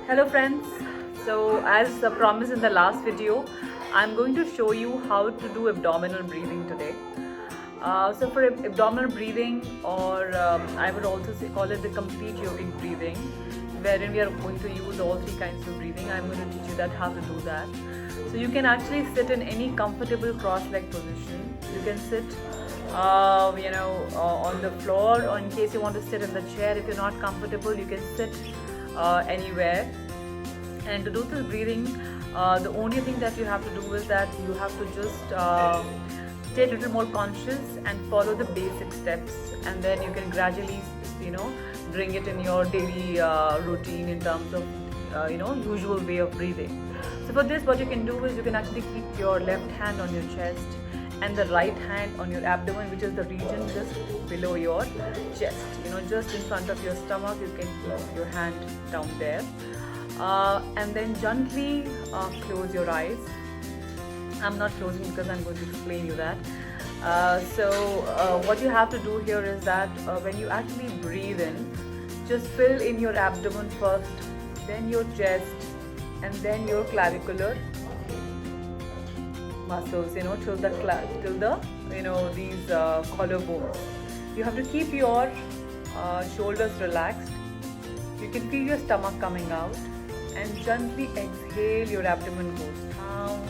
Hello friends, so as promised in the last video, I'm going to show you how to do abdominal breathing today. So for abdominal breathing, or I would also call it the complete yogic breathing, wherein we are going to use all three kinds of breathing. I'm going to teach you that how to do that. So you can actually sit in any comfortable cross-leg position. You can sit on the floor, or in case you want to sit in the chair. If you're not comfortable, you can sit anywhere. And to do this breathing, the only thing that you have to do is that you have to just stay a little more conscious and follow the basic steps, and then you can gradually bring it in your daily routine in terms of usual way of breathing. So for this, what you can do is you can actually keep your left hand on your chest and the right hand on your abdomen, which is the region just below your chest. Just in front of your stomach, you can keep your hand down there. And then gently close your eyes. I'm not closing because I'm going to explain you that. What you have to do here is that when you actually breathe in, just fill in your abdomen first, then your chest, and then your clavicular muscles, till the these collarbones. You have to keep your shoulders relaxed. You can feel your stomach coming out, and gently exhale. Your abdomen goes down,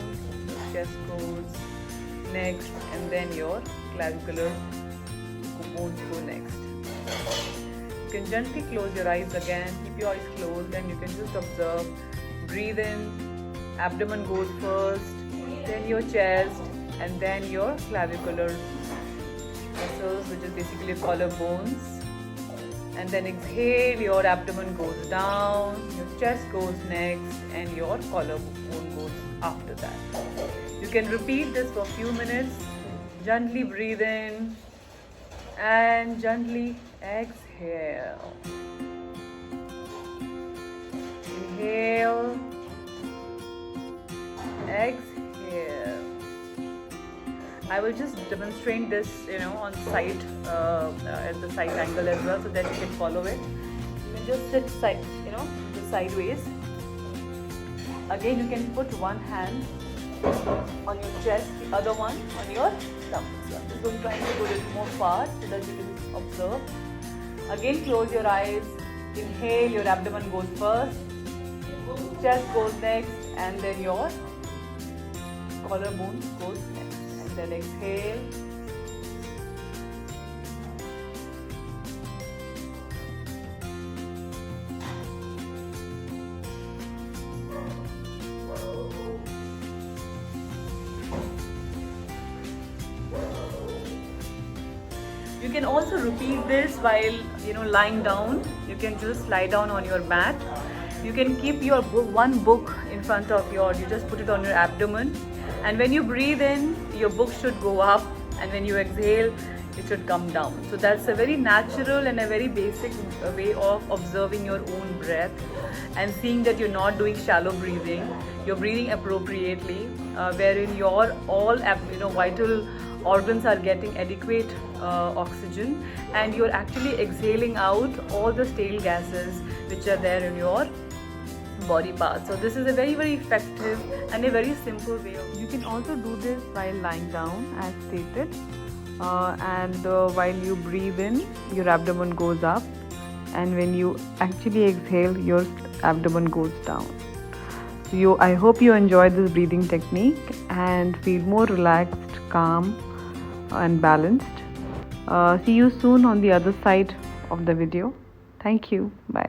your chest goes next, and then your clavicular bones go next. You can gently close your eyes again. Keep your eyes closed, and you can just observe. Breathe in, abdomen goes first, then your chest, and then your clavicular muscles, which is basically collarbones. And then exhale, your abdomen goes down, your chest goes next, and your collarbone goes after that. You can repeat this for a few minutes. Gently breathe in and gently exhale. Inhale, exhale. I will just demonstrate this, on side, at the side angle as well, so that you can follow it. You can just sit just sideways. Again, you can put one hand on your chest, the other one on your stomach. So I'm just going to try to go a little more far so that you can observe. Again, close your eyes. Inhale, your abdomen goes first, chest goes next, and then your collarbone goes next. And then exhale. You can also repeat this while lying down. You can just lie down on your mat. You can keep your one book in front of you just put it on your abdomen, and when you breathe in, your book should go up, and when you exhale, it should come down. So that's a very natural and a very basic way of observing your own breath and seeing that you're not doing shallow breathing. You're breathing appropriately, wherein your all vital organs are getting adequate oxygen, and you're actually exhaling out all the stale gases which are there in your body parts. So this is a very, very effective and a very simple way of. You can also do this while lying down as stated, and while you breathe in, your abdomen goes up, and when you actually exhale, your abdomen goes down. So I hope you enjoyed this breathing technique and feel more relaxed, calm and balanced. See you soon on the other side of the video. Thank you. Bye.